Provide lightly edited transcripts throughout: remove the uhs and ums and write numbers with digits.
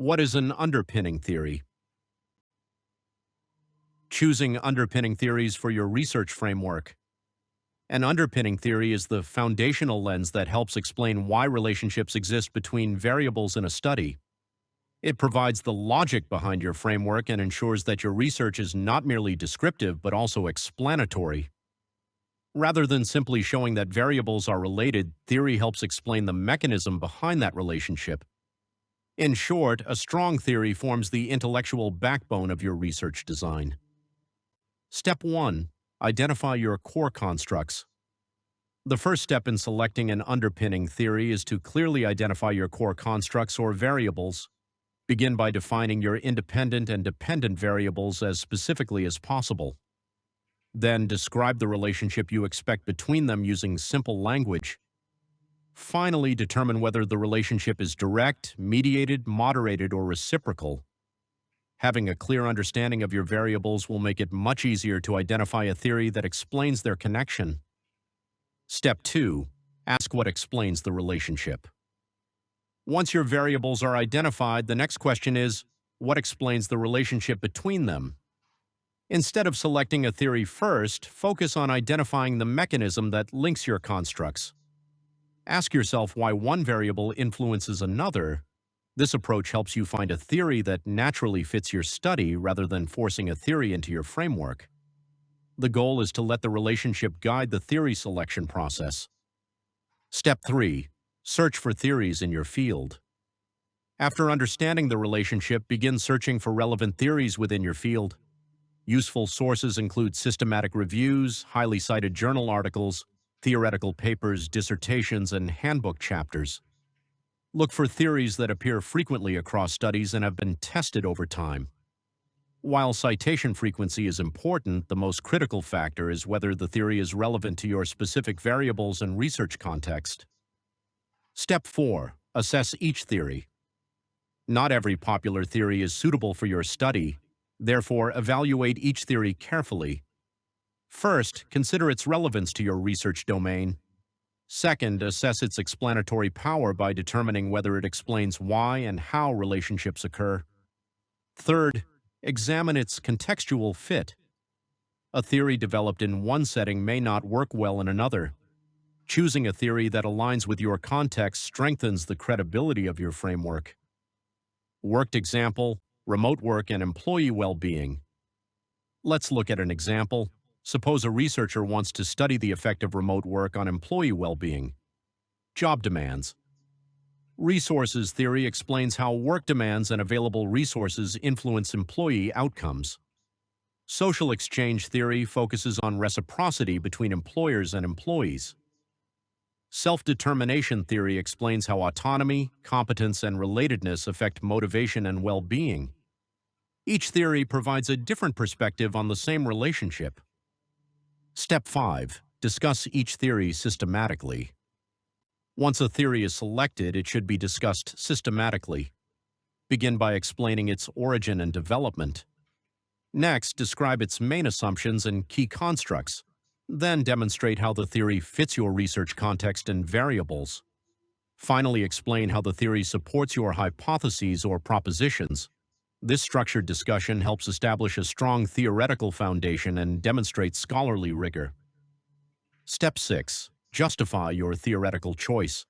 What is an underpinning theory? Choosing underpinning theories for your research framework. An underpinning theory is the foundational lens that helps explain why relationships exist between variables in a study. It provides the logic behind your framework and ensures that your research is not merely descriptive but also explanatory. Rather than simply showing that variables are related, theory helps explain the mechanism behind that relationship. In short, a strong theory forms the intellectual backbone of your research design. Step 1. Identify your core constructs. The first step in selecting an underpinning theory is to clearly identify your core constructs or variables. Begin by defining your independent and dependent variables as specifically as possible. Then describe the relationship you expect between them using simple language. Finally, determine whether the relationship is direct, mediated, moderated, or reciprocal. Having a clear understanding of your variables will make it much easier to identify a theory that explains their connection. Step 2. Ask what explains the relationship. Once your variables are identified, the next question is, what explains the relationship between them? Instead of selecting a theory first, focus on identifying the mechanism that links your constructs. Ask yourself why one variable influences another. This approach helps you find a theory that naturally fits your study rather than forcing a theory into your framework. The goal is to let the relationship guide the theory selection process. Step 3. Search for theories in your field. After understanding the relationship, begin searching for relevant theories within your field. Useful sources include systematic reviews, highly cited journal articles, theoretical papers, dissertations, and handbook chapters. Look for theories that appear frequently across studies and have been tested over time. While citation frequency is important, the most critical factor is whether the theory is relevant to your specific variables and research context. Step 4. Assess each theory. Not every popular theory is suitable for your study. Therefore, evaluate each theory carefully. First, consider its relevance to your research domain. Second, assess its explanatory power by determining whether it explains why and how relationships occur. Third, examine its contextual fit. A theory developed in one setting may not work well in another. Choosing a theory that aligns with your context strengthens the credibility of your framework. Worked example: remote work and employee well-being. Let's look at an example. Suppose a researcher wants to study the effect of remote work on employee well-being. Job demands. Resources theory explains how work demands and available resources influence employee outcomes. Social exchange theory focuses on reciprocity between employers and employees. Self-determination theory explains how autonomy, competence, and relatedness affect motivation and well-being. Each theory provides a different perspective on the same relationship. Step 5. Discuss each theory systematically. Once a theory is selected, it should be discussed systematically. Begin by explaining its origin and development. Next, describe its main assumptions and key constructs. Then demonstrate how the theory fits your research context and variables. Finally, explain how the theory supports your hypotheses or propositions. This structured discussion helps establish a strong theoretical foundation and demonstrates scholarly rigor. Step 6. Justify your theoretical choice.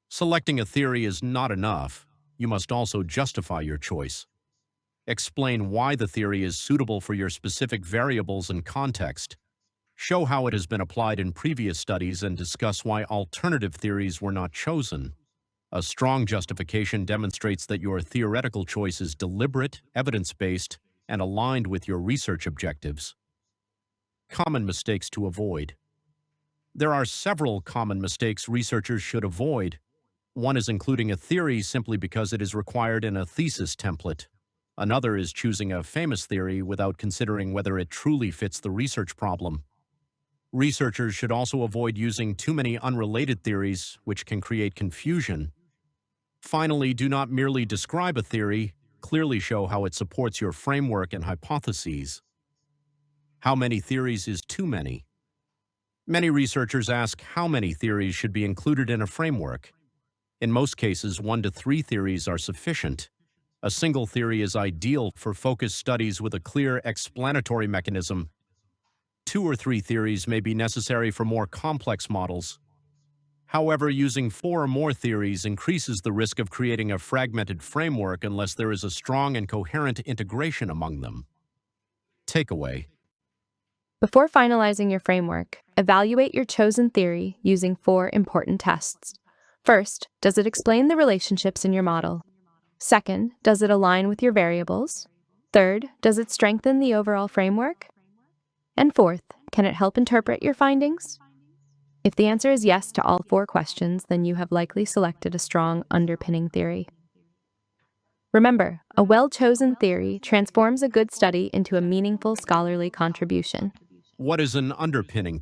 Selecting a theory is not enough. You must also justify your choice. Explain why the theory is suitable for your specific variables and context. Show how it has been applied in previous studies and discuss why alternative theories were not chosen. A strong justification demonstrates that your theoretical choice is deliberate, evidence-based, and aligned with your research objectives. Common mistakes to avoid. There are several common mistakes researchers should avoid. One is including a theory simply because it is required in a thesis template. Another is choosing a famous theory without considering whether it truly fits the research problem. Researchers should also avoid using too many unrelated theories, which can create confusion. Finally, do not merely describe a theory, clearly show how it supports your framework and hypotheses. How many theories is too many? Many researchers ask how many theories should be included in a framework. In most cases, 1 to 3 theories are sufficient. A single theory is ideal for focused studies with a clear explanatory mechanism. 2 or 3 theories may be necessary for more complex models. However, using 4 or more theories increases the risk of creating a fragmented framework unless there is a strong and coherent integration among them. Takeaway: Before finalizing your framework, evaluate your chosen theory using 4 important tests. First, does it explain the relationships in your model? Second, does it align with your variables? Third, does it strengthen the overall framework? And fourth, can it help interpret your findings? If the answer is yes to all 4 questions, then you have likely selected a strong underpinning theory. Remember, a well-chosen theory transforms a good study into a meaningful scholarly contribution. what is an underpinning